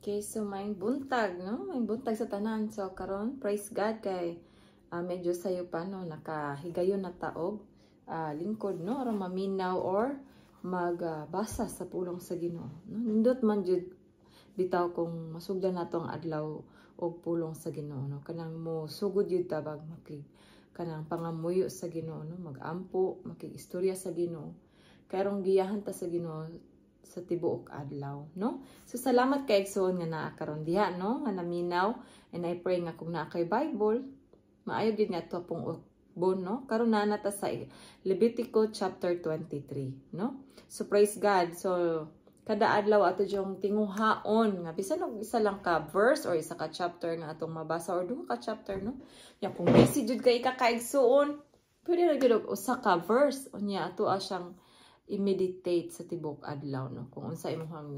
Okay, so may buntag, no? May buntag sa tanan. So, karon praise God kay medyo sayo pa, no? Nakahigayon na taog. Lingkod, no? Aron maminaw or magbasa sa pulong sa Ginoo. No? Nindot man jud bitaw kung masugdan natong adlaw og pulong sa Ginoo, no? Kanang mo sugod jud tabag makig kanang pangamuyo sa Ginoo, no? Magampo, makig-istorya sa Ginoo. Karong giyahan ta sa Ginoo sa tibuok adlaw, no? So salamat kay igsoon nga naa karon diha, no? Nga naminaw, and I pray nga kung naa kay Bible, maayo gid nga ato pong ukbon, no? Karon na nata sa Levitico chapter 23, no? So praise God. So kada adlaw ato jong tinguhaon nga bisan og isa lang ka verse or isa ka chapter nga atong mabasa or duha ka chapter, no? Ya kung busy jud kay ka kaigsuon, pwede ra gyud og usa ka verse unya ato siyang i-meditate sa tibok adlaw, no? Kung unsa imong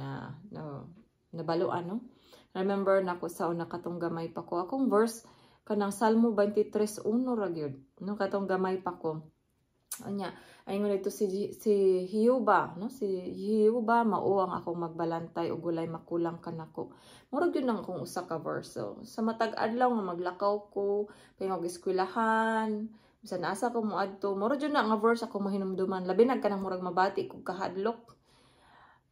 nabaluan, no? Remember nako sa una katong gamay pa ko akong verse kanang Salmo 23:1 ra gyud, no? Katong gamay pa ko. Anya, ayingon dito si Hiyuba, no? Si Hiyuba mao ang akong magbalantay ug walay makulang kanako. Murag yun ang akong usa ka verse. So, sa matag adlaw nga maglakaw ko, kay mag-eskwelahan, bisan asa ko moadto, murag yun na nga verse ako mahinumduman. Labi na kanang murag mabati kog kahadlok.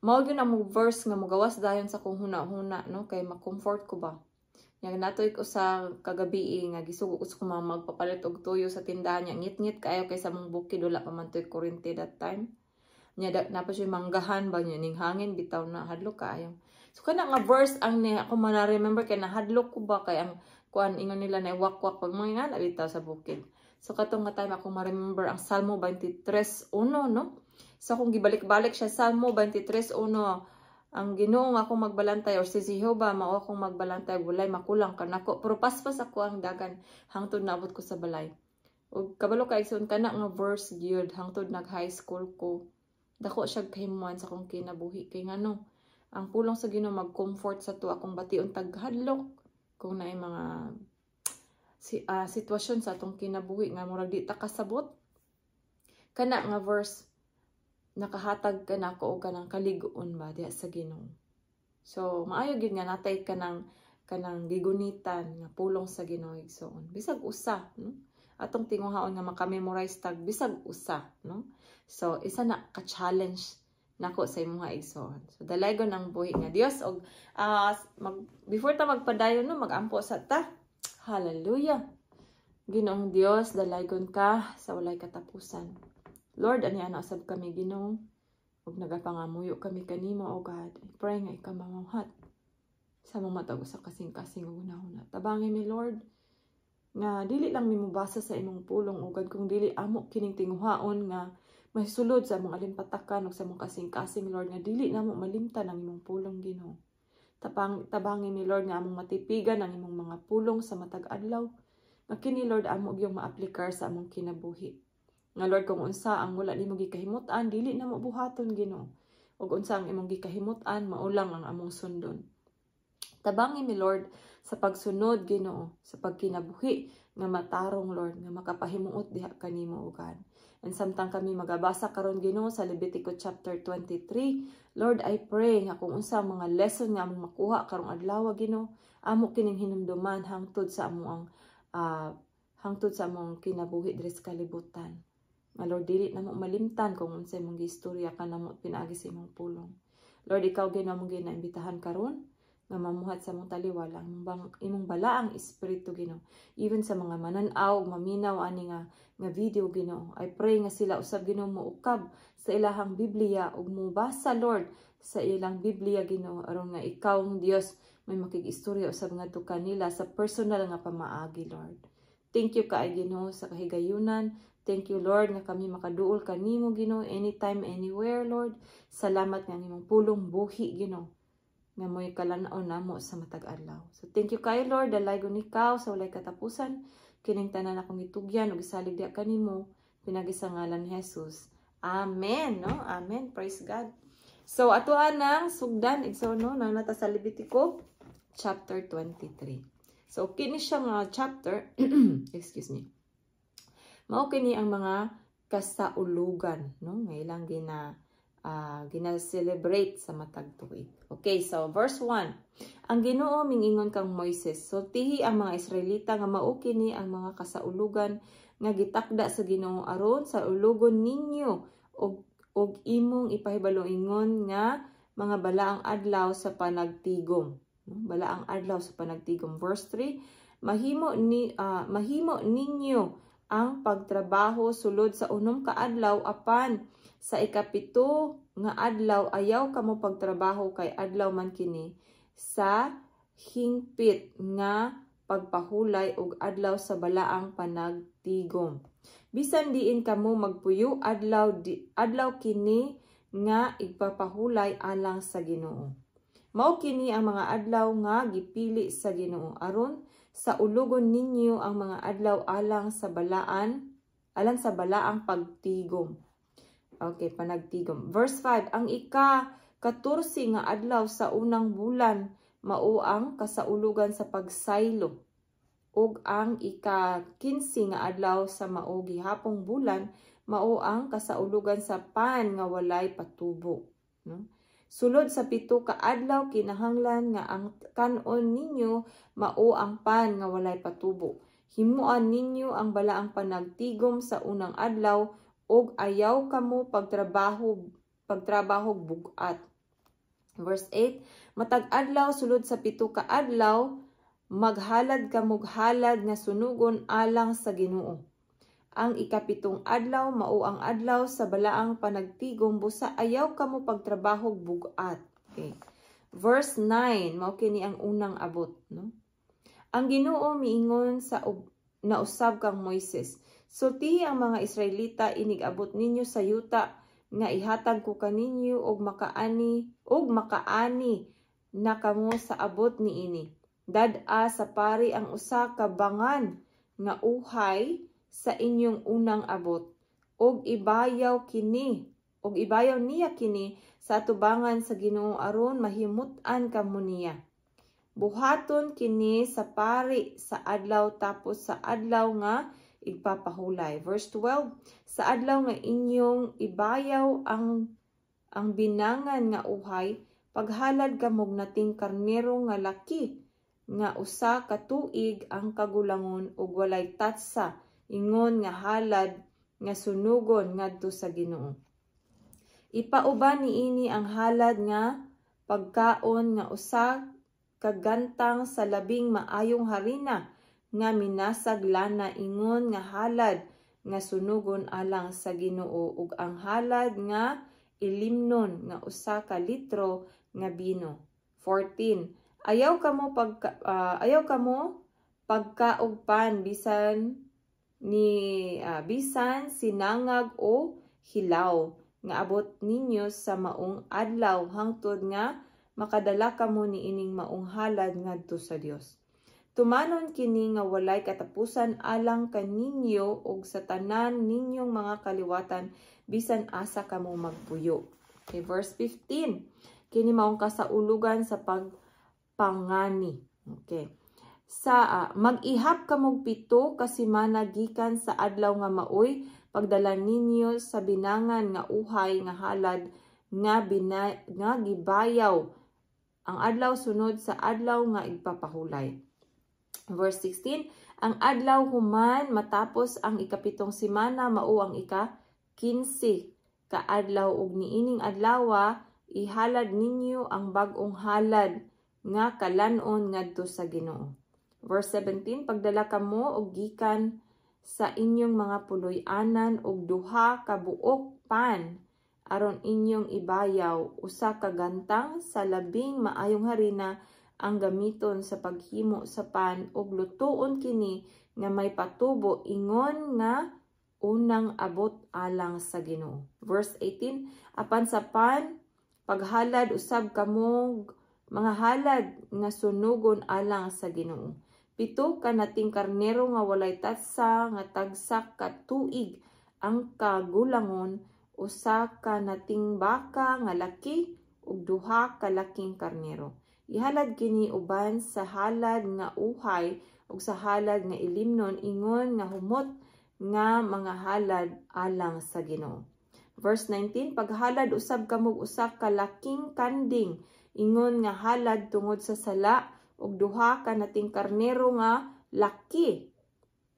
Mao yun ang verse nga mogawas dayon sa kong huna-huna, no? Kay ma-comfort ko ba. Yang natoy ko sa kagabi nga gisugo ko sa magpapalit og tuyo sa tindahan nya ngit-ngit kaayo kay sa mong bukid wala pa man toy kurente that time. Nya na pa siya manggahan ba nya ning hangin bitaw na hadlok kaayo. So kana nga verse ang ni ako man remember kay nahadlok ko ba kay ang kuan ingon nila na wakwak pag mga nga bitaw sa bukid. So katong nga time ako ma-remember ang Salmo 23:1, no? So kung gibalik-balik siya Salmo 23:1, ang Ginoo nga akong magbalantay or si Jehovah mao akong magbalantay walay makulang kanako. Pero paspas ako ang dagan hangtod naabot ko sa balay. Ug kabalo kay igsoon kana nga verse gyud hangtod nag high school ko. Dako siya kahimuan sa akong kinabuhi kay ngano ang pulong sa Ginoo mag-comfort sa to akong bation taghadlok kung naay mga sitwasyon sa atong kinabuhi nga murag di ta kasabot. Kana nga verse nakahatag ka na ko o kanang kaligoon ba diya sa Ginoo. So maayo gid nga natay kanang gigunitan nga pulong sa Ginoo igsoon. Bisag usa, no? Atong tinguhaon nga maka-memorize tag bisag usa, no? So isa na ka-challenge nako sa imong igsoon. So dalaygon ang buhi nga Dios og before ta magpadayon, no, magampo sa ta. Hallelujah. Ginoong Dios, dalaygon ka sa walay katapusan. Lord, ani ana sab kami Ginoo ug nagapangamuyo kami kanimo, O God. I pray nga ikaw mamawhat sa mga matag sa kasing-kasing ug una-una. Tabangi mi Lord nga dili lang mi mobasa sa imong pulong, O God, kung dili amo kining tinguhaon nga mahisulod sa among alimpatakan ug sa among kasing-kasing, Lord, nga dili namo malimtan ang imong pulong Ginoo. Tabangi mi Lord nga among matipigan ang imong mga pulong sa matag adlaw. Nga kini Lord amo gyud maaplikar sa among kinabuhi. Nga Lord, kung unsa ang wala nimo gikahimutan, dili na mo buhaton Ginoo. Ug unsa ang imong gikahimutan, maulang ang among sundon. Tabangi mi Lord sa pagsunod Ginoo, sa pagkinabuhi nga matarong Lord, nga makapahimuot diha kanimo, O God. And samtang kami magabasa karon Ginoo sa Levitico chapter 23, Lord, I pray nga kung unsa ang mga lesson nga among makuha karong adlaw Ginoo, amo kining hinumduman hangtod sa among kinabuhi diri sa kalibutan. Nga Lord, dili na mo malimtan kung unsa imong gistorya ka na mo pinaagi sa imong pulong. Lord, ikaw Ginoo mong ginaimbitahan karon nga mamuhat sa mong taliwala imong balaang espiritu Ginoo. Even sa mga manan-aw, maminaw ani nga video Ginoo. I pray nga sila usab Ginoo moukab sa ilahang Biblia ug mobasa Lord sa ilang Biblia Ginoo aron nga ikaw ang Dios may makig-istorya usab ngadto kanila sa personal nga pamaagi Lord. Thank you kaay Ginoo sa kahigayunan. Thank you, Lord, nga kami makaduol kanimo Ginoo anytime, anywhere, Lord. Salamat nga imong pulong buhi, Ginoo, nga mo'y kalanaon namo sa matag adlaw. So, thank you kayo, Lord, dalaygon ikaw sa walay katapusan. Kining tanan akong itugyan ug isalig diha kanimo, pinagi sa ngalan ni Jesus. Amen, no? Amen. Praise God. So, atuan nang sugdan, no, nang nata sa Levitico, chapter 23. So, kini siya nga chapter, excuse me, mao kini ang mga kasaulugan, no? Nga ilang gina-celebrate sa matag tuig. Okay, so verse 1. Ang Ginoo mingingon kang Moises, sultihi ang mga Israelita nga mao kini ang mga kasaulugan nga gitakda sa Ginoo aron sa ulugon ninyo og imong ipahibalo-ingon nga mga balaang adlaw sa panagtigom. Balaang adlaw sa panagtigom. Verse 3, mahimo ninyo ang pagtrabaho sulod sa unom ka adlaw apan sa ikapito nga adlaw ayaw kamo pagtrabaho kay adlaw man kini sa hingpit nga pagpahulay og adlaw sa balaang panagtigom. Bisan diin kamo magpuyo adlaw kini nga igpapahulay alang sa Ginoo. Mao kini ang mga adlaw nga gipili sa Ginoo aron sa ulugon ninyo ang mga adlaw alang sa balaang pagtigom. Okay, panagtigom. Verse 5, ang ika-14 nga adlaw sa unang bulan mao ang kasaulugan sa pagsaylo. Ug ang ika-15 nga adlaw sa mao gihapong bulan mao ang kasaulugan sa pan nga walay patubo. No? Sulod sa 7 ka adlaw kinahanglan nga ang kanon ninyo mao ang pan nga walay patubo. Himuan ninyo ang balaang panagtigom sa unang adlaw og ayaw kamo pagtrabaho bugat. Verse 8, matag adlaw sulod sa 7 ka adlaw maghalad kamog halad nga sunugon alang sa Ginoo. Ang ikapitong adlaw mao ang adlaw sa balaang panagtigom busa ayaw kamo pagtrabaho bugat. Okay. Verse 9, mao kini ang unang abot, no? Ang Ginoo miingon sa nausab kang Moises, sultihi ang mga Israelita inig-abot ninyo sa yuta nga ihatag ko kaninyo og makaani na kamo sa abot niini. Dad-a sa pari ang usa ka bangan nga uhay sa inyong unang abot og ibayaw niya kini sa atubangan sa Ginoo aron mahimut-an kamo niya. Buhaton kini sa pari sa adlaw tapos sa adlaw nga igpapahulay. Verse 12, sa adlaw nga inyong ibayaw ang binangan nga uhay, paghalad kamog nating karnero nga laki, nga usa ka tuig ang kagulangon ug walay tatsa, ingon nga halad nga sunugon ngadto sa Ginoo. Ipauban niini ang halad nga pagkaon nga usa ka gantang sa labing maayong harina, nga minasag lana, ingon nga halad nga sunugon alang sa Ginoo ug ang halad nga ilimnon nga usa ka litro nga bino. 14, ayaw kamo pagkaugpan bisan sinangag o hilaw nga abot ninyo sa maong adlaw hangtod nga makadala kamo niining maong halad ngadto sa Dios. Tumanon kini nga walay katapusan alang kaninyo ug sa tanan ninyong mga kaliwatan bisan asa kamo magpuyo. Okay, verse 15. Kini maong kasaulugan sa pagpangani. Okay. Sa mag-ihap kamog 7 ka semana gikan sa adlaw nga maoy pagdala ninyo sa binangan nga uhay nga halad nga gibayaw ang adlaw sunod sa adlaw nga igpapahulay. Verse 16, ang adlaw human matapos ang ikapitong semana mao ang ika-15 ka adlaw ug niining adlawa ihalad ninyo ang bag-ong halad nga kalanon ngadto sa Ginoo. Verse 17, pagdala kamo og gikan sa inyong mga puloy-anan og 2 ka buok pan aron inyong ibayaw, usa ka gantang sa labing maayong harina ang gamiton sa paghimo sa pan ug lutoon kini nga may patubo, ingon nga unang abot alang sa Ginoo. Verse 18, apan sa pan paghalad usab kamog mga halad nga sunugon alang sa Ginoo. 7 ka nating karnero nga walay tatsa nga tagsa ka tuig ang kagulangon, usa ka nating baka nga laki ug 2 ka laking karnero. Ihalad kini uban sa halad nga uhay ug sa halad nga ilimnon, ingon nga humot nga mga halad alang sa Ginoo. Verse 19, paghalad usab kamog usa ka laking kanding ingon nga halad tungod sa sala ug duha ka nating karnero nga laki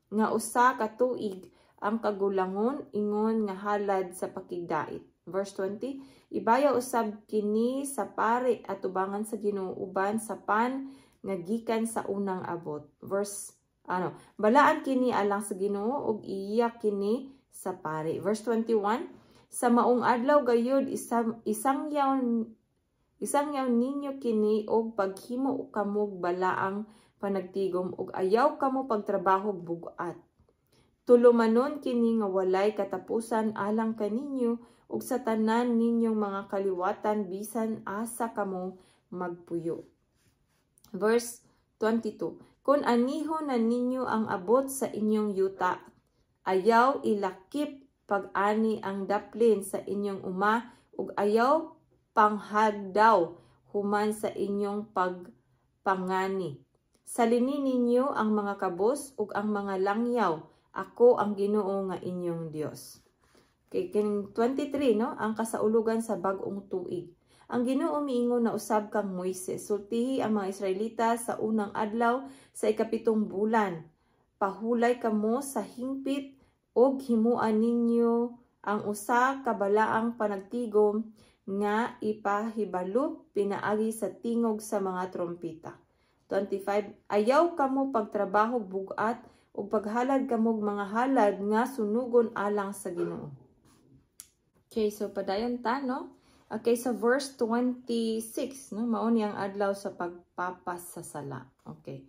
nga usa ka tuig ang kagulangon ingon nga halad sa pakigdait. Verse 20, ibaya usab kini sa pari atubangan sa Ginoo uban sa pan nga gikan sa unang abot. Balaan kini alang sa Ginoo ug iya kini sa pari. Verse 21, sa maong adlaw gayud isang yaw ninyo kini og paghimo kamog balaang panagtigom ug ayaw kamo pagtrabaho bugat. Tulumanon kini nga walay katapusan alang kaninyo ug sa tanan ninyong mga kaliwatan bisan asa kamo magpuyo. Verse 22, kung anihon na ninyo ang abot sa inyong yuta, ayaw ilakip pag-ani ang daplin sa inyong uma ug ayaw panghagdaw human sa inyong pagpangani. Salini ninyo ang mga kabos ug ang mga langyaw. Ako ang Ginoo nga inyong Dios. Okay, 23, no? Ang kasaulugan sa bag-ong tuig. Ang Ginoo miingon na usab kang Moises, sultihi ang mga Israelita sa unang adlaw sa ikapitong bulan. Pahulay kamo sa hingpit og himuan ninyo ang usa ka balaang panagtigom nga ipahibalo pinaagi sa tingog sa mga trompeta. 25, ayaw kamo pagtrabaho bugat ug paghalad kamog mga halad nga sunugon alang sa Ginoo. Okay, so padayon ta, no? Okay, so verse 26, no? Mao ni ang adlaw sa pagpapas sa sala. Okay.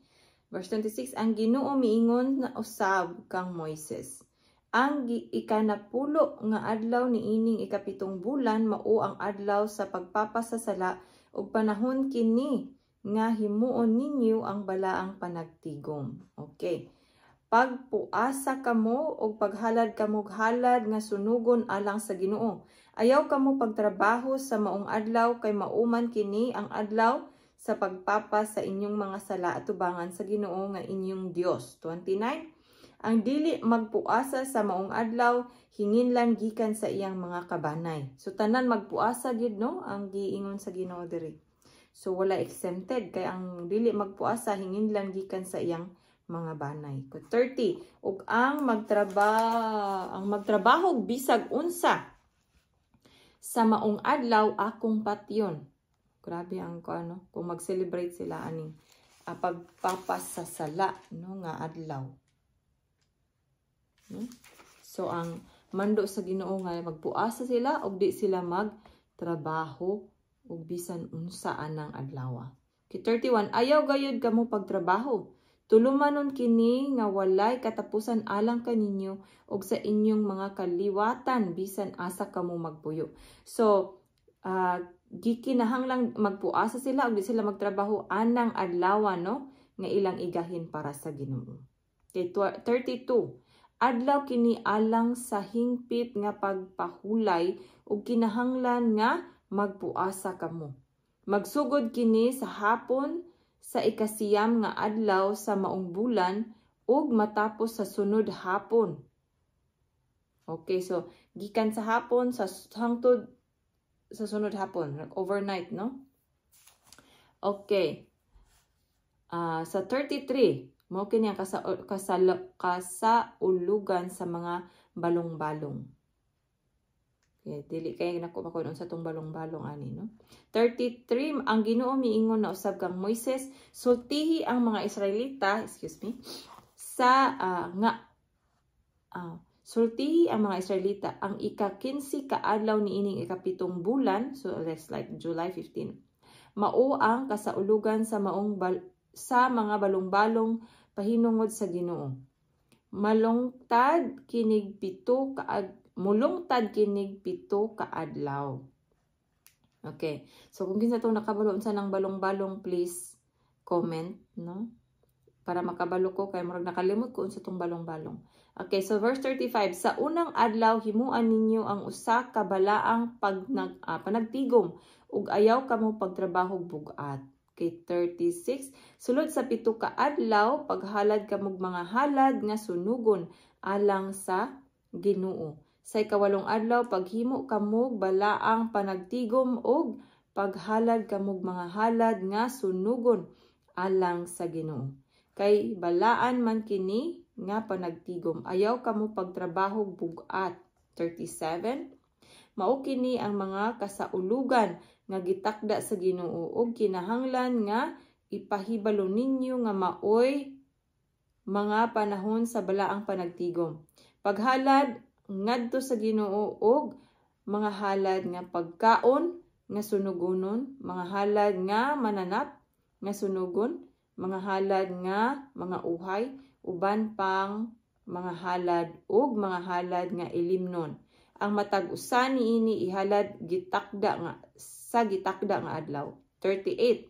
Verse 26, ang Ginoo miingon na usab kang Moises. Ang ikanapulo nga adlaw niining ikapitong bulan mao ang adlaw sa pagpapas sa sala ug panahon kini nga himuon ninyo ang balaang panagtigom. Okay. Pagpuasa kamo o paghalad kamog halad nga sunugon alang sa Ginoo. Ayaw kamo pagtrabaho sa maong adlaw kay mauman kini ang adlaw sa pagpapas sa inyong mga sala atubangan sa Ginoo nga inyong Dios. 29. Ang dili magpuasa sa maong adlaw hinginlan gikan sa iyang mga kabanay. So tanan magpuasa gyud, no, ang giingon sa Ginoo diri. So wala exempted kay ang dili magpuasa hinginlan gikan sa iyang mga banay. 30, ug ang magtrabaho bisag unsa sa maong adlaw akong patyon. Grabe ang kung mag-celebrate sila aning pagpapas sa sala, no, nga adlaw. So ang mando sa Ginoo nga magpuasa sila ug di sila magtrabaho ug bisan unsa anang adlaw. 31, ayaw gayud kamo pagtrabaho. Tulumanon kini nga walay katapusan alang kaninyo ug sa inyong mga kaliwatan bisan asa kamo magpuyo. So, gikinahanglang magpuasa sila ug di sila magtrabaho anang adlaw, no, nga ilang igahin para sa Ginoo. Okay, 32. Adlaw kini alang sa hingpit nga pagpahulay ug kinahanglan nga magpuasa kamo. Magsugod kini sa hapon sa ikasiyam nga adlaw sa maong bulan ug matapos sa sunod hapon. Okay, so gikan sa hapon sa hangtod sa sunod hapon, overnight, no? Okay. Sa 33, mao kini ang kasaulugan sa mga balong-balong. Okay, dili kay nako makunon sa tong balong-balong ani, no? 33, ang Ginoo miingon na usab kang Moises, sultihi ang mga Israelita, sultihi ang mga Israelita ang ika-15 ka adlaw niining ikapitong bulan, so that's like July 15. Mao ang kasaulugan sa mga balong-balong pahinungod sa Ginoo. Mulungtad kinig 7 ka adlaw. Okay. So kung kinsa tong nakabalo unsa nang balong-balong, please comment, no? Para makabalo ko kay murag nakalimot ko unsa tong balong-balong. Okay, so verse 35, sa unang adlaw himuan ninyo ang usa ka balaang panagtigom ug ayaw kamo pagtrabaho bugat. Okay, 36, sulod sa 7 ka adlaw paghalad kamog mga halad nga sunugon alang sa Ginoo. Sa ikawalong adlaw paghimo kamog balaang panagtigom og paghalad kamog mga halad nga sunugon alang sa Ginoo. Kay balaan man kini nga panagtigom, ayaw kamo pagtrabaho bugat. 37. Mao kini ang mga kasaulugan nga gitakda sa Ginoo ug kinahanglan nga ipahibalo ninyo nga maoy mga panahon sa balaang panagtigom. Paghalad ngadto sa Ginoo og mga halad nga pagkaon nga sunugonon, mga halad nga mananap nga sunugon, mga halad nga mga uhay, uban pang mga halad ug mga halad nga ilimnon. Ang matag usa niini ihalad gitakda nga adlaw. 38.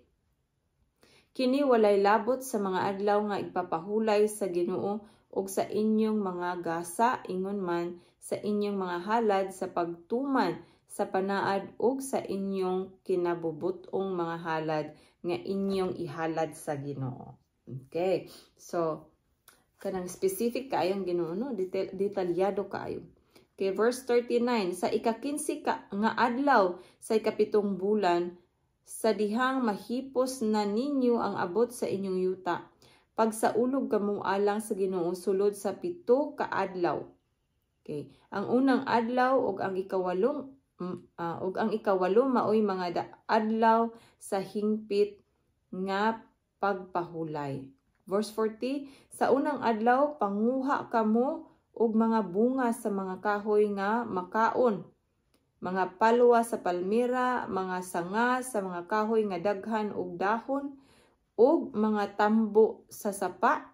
Kini walay labot sa mga adlaw nga ipapahulay sa Ginoo ug sa inyong mga gasa ingon man sa inyong mga halad sa pagtuman sa panaad ug sa inyong kinabubut-ong mga halad nga inyong ihalad sa Ginoo. Okay. So kanang specific kaayong Ginoo, no? Detalyado kaayo. Okay, verse 39, sa ika-15 nga adlaw sa ikapitong bulan, sa dihang mahipos na ninyo ang abot sa inyong yuta. Pagsaulog kamong alang sa Ginoo sulod sa 7 ka adlaw. Okay, ang unang adlaw ug ang ikawalo maoy mga adlaw sa hingpit nga pagpahulay. Verse 40, sa unang adlaw panguha kamo og mga bunga sa mga kahoy nga makaon, mga palwa sa palmira, mga sanga sa mga kahoy nga daghan og dahon, ug mga tambo sa sapa,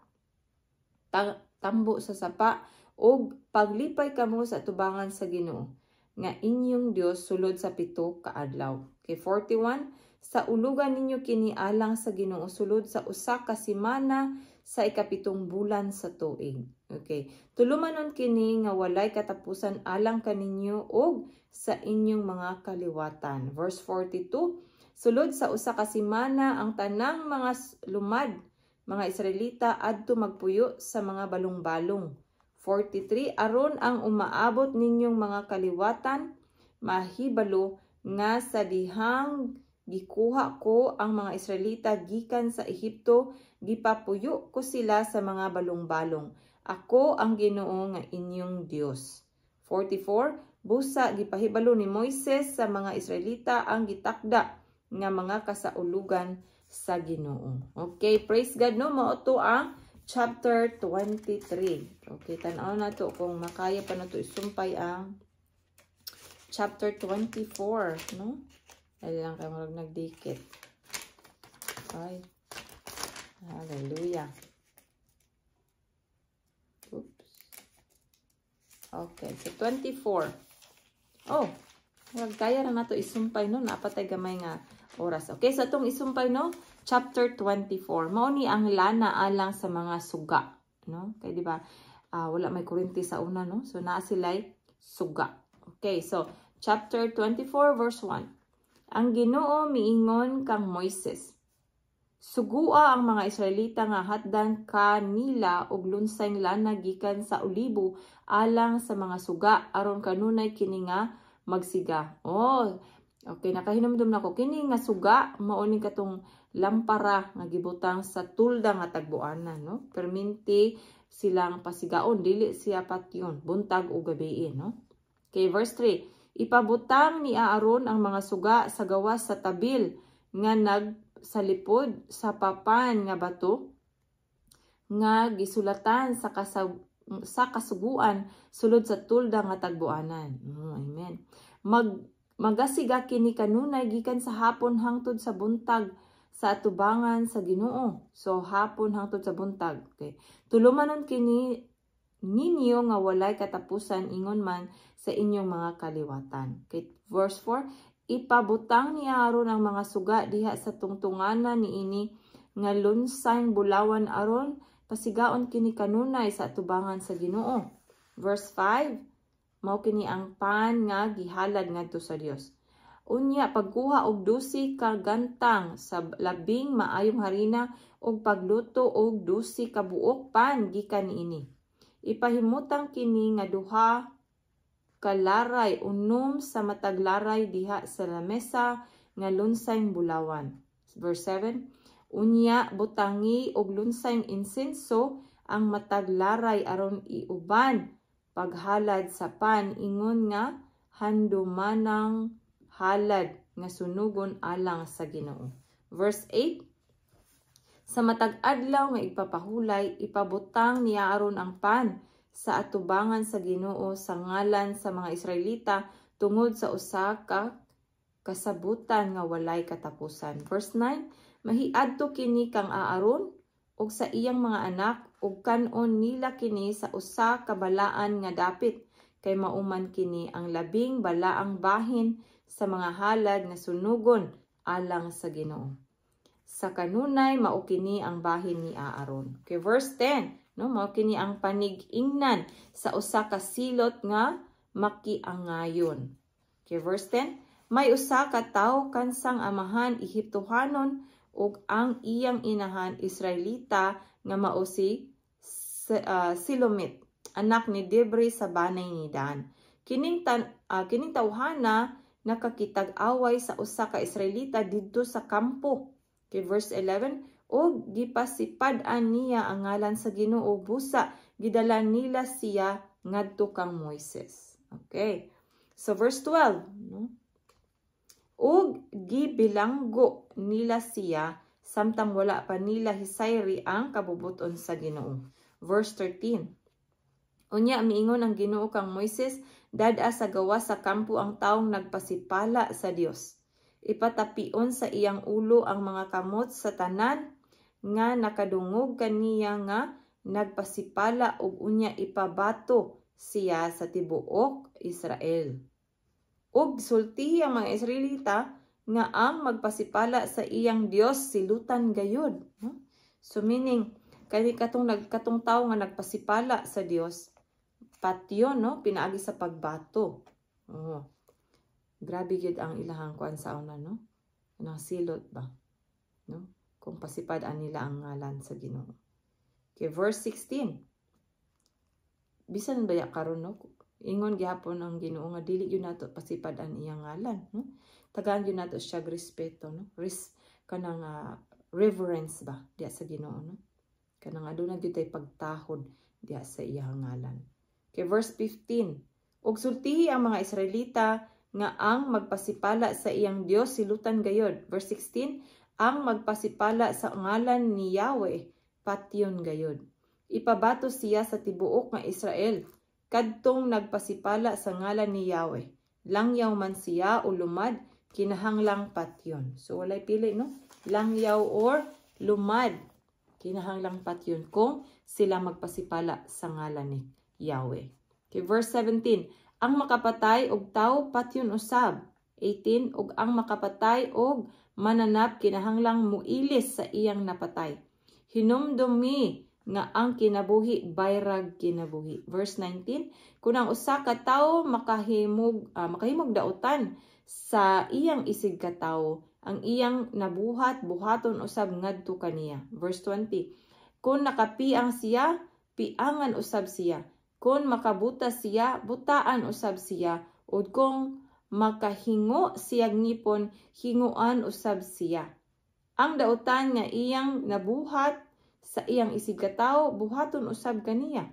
ug paglipay kamo sa tubangan sa Ginoo nga inyong Dios sulod sa 7 ka adlaw. Okay, 41, sa ulugan ninyo kini alang sa Ginoo sulod sa 1 ka semana sa ikapitong bulan sa tuig. Okay. Tulumanon kini nga walay katapusan alang kaninyo og sa inyong mga kaliwatan. Verse 42, sulod sa 1 ka semana ang tanang mga lumad, mga Israelita adto magpuyo sa mga balong-balong. 43, aron ang umaabot ninyong mga kaliwatan, mahibalo nga sa dihang gikuha ko ang mga Israelita gikan sa Ehipto, gipapuyo ko sila sa mga balong-balong. Ako ang Ginoo nga inyong Dios. 44, busa gipahibalo ni Moises sa mga Israelita ang gitakda nga mga kasaulugan sa Ginoo. Okay, praise God, no? Mao to ang chapter 23. Okay, tan-aw na to kung makaya pa na to isumpay ang chapter 24, no? Dali lang kayo marag nagdikit. Okay. Hallelujah. Oops. Okay, so 24. Oh, kaya na nato isumpay, no? Napatay gamay nga oras. Okay, so itong isumpay, no? Chapter 24. Mao ni ang lana alang sa mga suga, no? Kaya di ba wala may kurinti sa una, no? So naa sila'y suga. Okay, so chapter 24 verse 1. Ang Ginoo miingon kang Moises, sugua ang mga Israelita nga hatdan kanila og lunsayng lana gikan sa olibo alang sa mga suga aron kanunay kini nga magsiga. Oh, okay, nakahinumdum nako kini nga suga mao ni katong lampara nga gibutang sa tulda nga tagbuanan, no? Perminti silang pasigaon, dili siya patyon, buntag o gabi, no? Okay, verse 3. Ipabutang ni Aaron ang mga suga sa gawas sa tabil nga nagsalipod sa papan nga bato nga gisulatan sa kasuguan sulod sa tulda nga tagbuanan. Amen. Magasiga kini kanunay gikan sa hapon hangtod sa buntag sa atubangan sa Ginoo. So hapon hangtod sa buntag. Okay. Tulumanon kini ninyo nga walay katapusan ingon man sa inyong mga kaliwatan. Okay. Verse 4, ipabutang ni Aaron ang mga suga diha sa tungtunganan niini nga lunsayng bulawan aron pasigaon kini kanunay sa atubangan sa Ginoo. Verse 5, mao kini ang pan nga gihalad ngadto sa Dios. Unya pagkuha og 12 ka gantang sa labing maayong harina og pagluto og 12 ka buok pan gikan niini. Ipahimutang kini nga duha kalaray unom sa mataglaray diha sa lamesa nga lunsayng bulawan. Verse 7, unya butangi og lunsayng insenso ang matag laray aron iuban paghalad sa pan ingon nga handumanang halad nga sunugon alang sa Ginoo. Verse 8, sa matag adlaw nga igpapahulay ipabutang niya aron ang pan sa atubangan sa Ginoo sa ngalan sa mga Israelita tungod sa usa ka kasabutan nga walay katapusan. Verse 9, mahiadto kini kang Aaron ug sa iyang mga anak ug kanon nila kini sa usa ka balaan nga dapit kay mauman kini ang labing balaang bahin sa mga halad nga sunugon alang sa Ginoo. Sa kanunay mao kini ang bahin ni Aaron. Okay, verse 10, no, mao kini ang panig-ingnan sa usa ka silot nga makiangayon. Okay, verse 10, may usa ka tawo kansang amahan Ehiptohanon ug ang iyang inahan Israelita nga mao si Silomit, anak ni Dibri sa banay ni Dan. Kining tawhana nakakitag-away sa usa ka Israelita didto sa kampo. Okay, verse 11, og gipasipad-an niya ang ngalan sa Ginoo busa gidala nila siya ngadto kang Moises. Okay. So verse 12, no? Og gibilanggo nila siya samtang wala pa nila hisayri ang kabubuton sa Ginoo. Verse 13, unya miingon ang Ginoo kang Moises, dad-a sa gawa sa kampo ang taong nagpasipala sa Dios. Ipatapion sa iyang ulo ang mga kamot sa tanan nga nakadungog kaniya nga nagpasipala ug unya ipabato siya sa tibuok Israel. Ug sulti ang mga Israelita nga ang magpasipala sa iyang Dios silutan gayud. No? So meaning, katong tawo nga nagpasipala sa Dios, patyon, no? Pinaagi sa pagbato. Oh. Grabe gyud ang ilahang kuan sa una, no? Anang silot ba? No? Kung pasipad-an nila ang ngalan sa Ginoo. Okay, verse 16. Bisan ba ya karon, no? Ingon gihapon ang Ginoo nga dili gyud nato pasipad-an iyang ngalan, no? Tagaan gyud nato siya respeto, no? Kanang reverence ba diya sa Ginoo, no? Kanang aduna gyud tay pagtahod diya sa iyang ngalan. Okay, verse 15. Ug sultihi ang mga Israelita nga ang magpasipala sa iyang Dios silutan gayod. Verse 16, ang magpasipala sa ngalan ni Yahweh patyon gayod. Ipabato siya sa tibuok nga Israel kadtong nagpasipala sa ngalan ni Yahweh. Langyaw man siya o lumad, kinahanglang patyon. So walay pili, no? Langyaw or lumad, kinahanglang patyon kung sila magpasipala sa ngalan ni Yahweh. Okay, verse 17. Ang makapatay og tawo patyon usab. 18. Og ang makapatay og mananap kinahanglang muilis sa iyang napatay. Hinumdumi nga ang kinabuhi bayrag kinabuhi. Verse 19, kung ang usa ka tawo makahimog dautan sa iyang isig ka tawo, ang iyang nabuhat buhaton usab ngadto kaniya. Verse 20, kung nakapiang siya, piangan usab siya. Kung makabutas siya, butaan usab siya. O kung makahingo siyag ngipon, hinguan usab siya. Ang dautan nga iyang nabuhat sa iyang isig ka tawo, buhaton usab kaniya.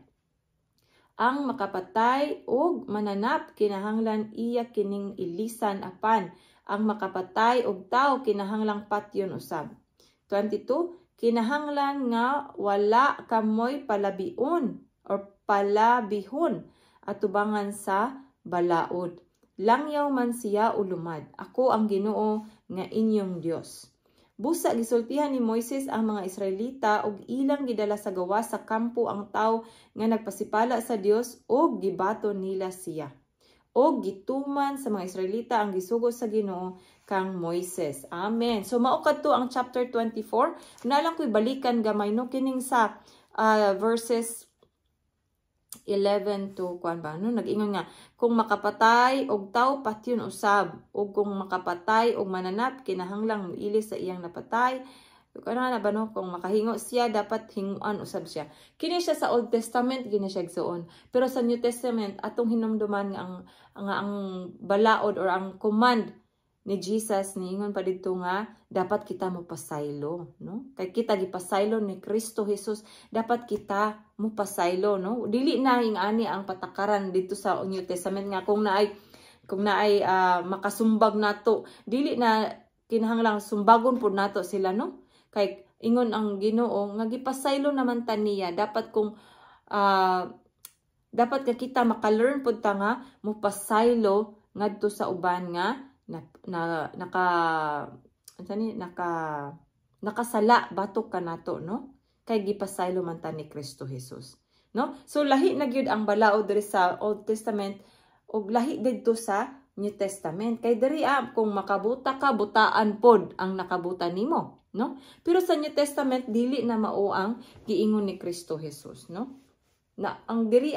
Ang makapatay og mananap kinahanglan iya kining ilisan apan ang makapatay og tawo kinahanglang patyon usab. 22, kinahanglan nga wala kamoy palabion or palabihon atubangan sa balaod. Langyaw man siya o lumad. Ako ang Ginoo nga inyong Dios. Busa gisultihan ni Moises ang mga Israelita ug ilang gidala sa gawa sa kampo ang tawo nga nagpasipala sa Dios ug gibato nila siya. Og gituman sa mga Israelita ang gisugo sa Ginoo kang Moises. Amen. So mao kadto ang chapter 24. Nalang ko'y balikan gamay no kining sa verses 11 to kuan ba no nag-ingon nga kung makapatay og tawo patyon usab ug kung makapatay og mananap kinahanglang muilis sa iyang napatay kana na ba no kung makahingo siya dapat hinguan usab siya. Kini siya sa Old Testament gini siya igsuon, pero sa New Testament atong hinumduman nga ang balaod or ang command ni Jesus niingon pa didto nga dapat kita mo pasaylo, no? Kay kita gipasaylo ni Kristo Jesus, dapat kita mo pasaylo, no? Dili na ani ang patakaran dito sa New Testament nga kung naay makasumbag nato, dili na kinahanglang sumbagon pud nato sila, no? Kay ingon ang Ginoo nga gipasaylo naman ta niya, dapat kung dapat ka kita maka-learn pud ta nga mo pasaylo ngadto sa uban nga nakasala batok kanato, no? Kay gipasaylo man ta ni Kristo Jesus, no? So lahi na gyud ang balaod diri sa Old Testament ug lahi didto sa New Testament. Kay diri kung makabuta ka, butaan pod ang nakabuta nimo, no? Pero sa New Testament dili na mao ang giingon ni Kristo Jesus, no? Na ang diri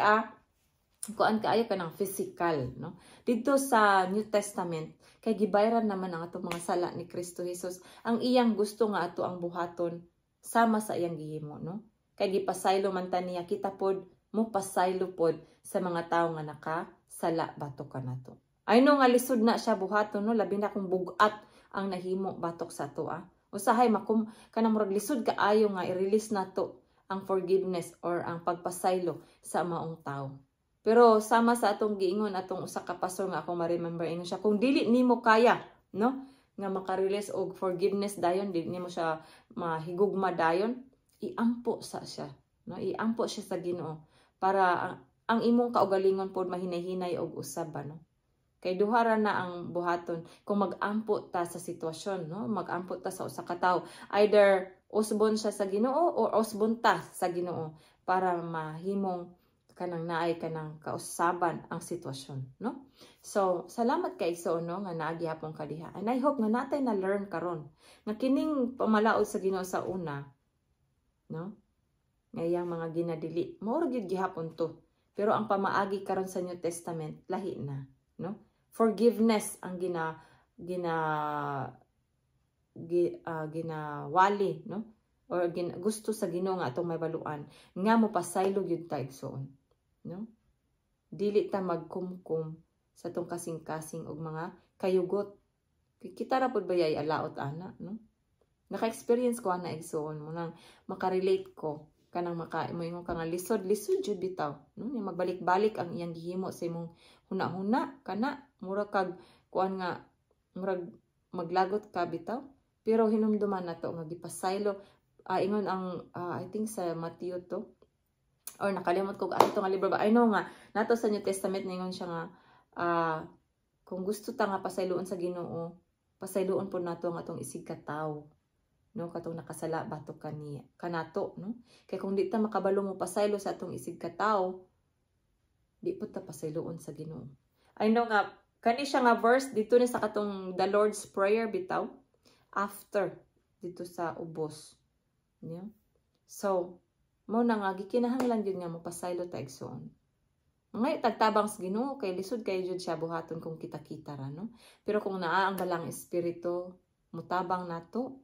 kuan kaayo ka ng physical, no? Dito sa New Testament kay gibayran naman ang atong mga sala ni Kristo Jesus. Ang iyang gusto nga ato ang buhaton sama sa iyang gihimo, no? Kay gipasaylo man ta niya, kita pod mo pasaylo pod sa mga tawo nga nakasala batok kanato. I know nga lisod na siya buhaton, no? Labi na kung bugat ang nahimo batok sa ato, Usahay kanang murag lisod kaayo nga i-release nato ang forgiveness or ang pagpasaylo sa maong tawo. Pero sama sa atong giingon atong usa ka pastor nga ako ma-remember ingon siya, kung dili nimo kaya, no, nga maka-release og forgiveness dayon, dili nimo siya mahigugma dayon, iampo sa siya, no? Iampo siya sa Ginoo para ang imong kaugalingon pod mahinay-hinay og usab, no? Kay duhara na ang buhaton kung mag-ampo ta sa sitwasyon, no? Mag-ampo ta sa usa ka tawo, either usbon siya sa Ginoo or usbon ta sa Ginoo para mahimong kanang naay kanang kausaban ang sitwasyon, no? So salamat kay Igsoon, no, nga naagi hapon kadiha, and I hope nga natay na learn karon nga kining pamalaod sa Ginoo sa una, no, ngayang mga ginadili mao ra gyud gihapon to, pero ang pamaagi karon sa New Testament lahi na, no? Forgiveness ang ginawali, no, or gusto sa Ginoo nga atong mabaluan nga mo pasaylo gyud ta Igsoon, no? Dili ta magkumkum sa tong kasing-kasing og mga kayugot. Kita ra pud bayay alaot ana, no? Naka-experience ko ana Igsoon mo nang makarelate ko kanang moingon ka nga lisod jud bitaw, no? Nga magbalik-balik ang iyang gihimo sa imong huna-huna kana mura kag kuan nga murag maglagot ka bitaw, pero hinumduman nato nga gipasaylo. Ingon ang I think sa Mateo to, or nakalimot ko ato nga libro ba, I know nga nato sa New Testament ningon siya nga kung gusto ta nga pasayloon sa Ginoo, pasayloon po nato ang atong isig ka tawo, no, katong nakasala batok kanato, no? Kay kung di ta makabalo mo pasaylo sa atong isig ka tawo, di po ta pasayloon sa Ginoo. I know nga kani siya nga verse dito ni sa katong the Lord's Prayer bitaw after dito sa ubos, yeah? So mo na nga gikinahanglan gyud nga mapasaylo ta Igsoon. Ngay tagtabang sa Ginoo kay lisod kay jud siya buhaton kung kita-kita ra, no? Pero kung naa ang balang espiritu mutabang nato,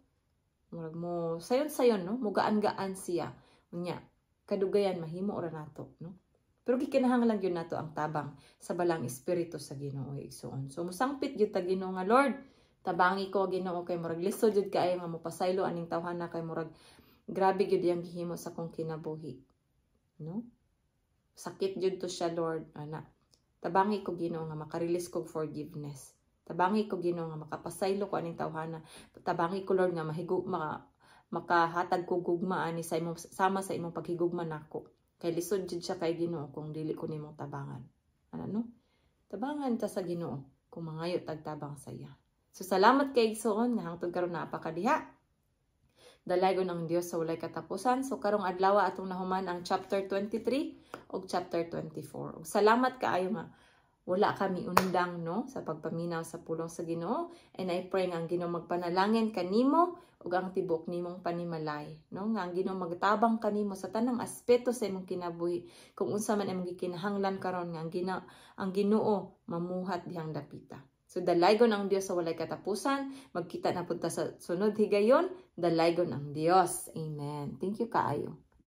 murag mo sayon-sayon, no? Mugaan-gaan siya. Unya kadugayan mahimo ra nato, no? Pero gikinahanglan gyud nato ang tabang sa balang espiritu sa Ginoo Igsoon. So musangpit gyud ta Ginoo nga Lord, tabangi ko Ginoo kay murag lisod jud kaayo nga mapasaylo aning tawhana kay murag grabe gyud yang gihimo sa kong kinabuhi, no? Sakit jud to siya Lord, ana. Tabangi ko Ginoo nga maka-release kog forgiveness. Tabangi ko Ginoo nga makapasaylo ko aning tawhana. Tabangi ko Lord nga makahatag ko gugma ani sa imong sama sa imong paghigugma nako. Kay lisod jud siya kay Ginoo kung dili ko nimo tabangan. Ano, no? Tabangan ta sa Ginoo kung mangayo tagtabang sa iya. So salamat kay Igsoon nga hangtod karon naa pa kadiha. Dalaygon ang Dios sa walay katapusan. So karong adlaw atong nahuman ang chapter 23 ug chapter 24. Ug salamat kaayo nga wala kami undang, no, sa pagpaminaw sa pulong sa Ginoo, and I pray nga ang Ginoo magpanalangin kanimo ug ang tibok nimong panimalay, no, nga ang Ginoo magtabang kanimo sa tanang aspeto sa imong kinabuhi, kung unsa man imong gikinahanglan karon nga ang Ginoo mamuhat dihang dapita. So dalaygon ang Dios sa walay katapusan. Magkita na punta sa sunod higayon. Dalaygon ang Dios. Amen. Thank you kaayo.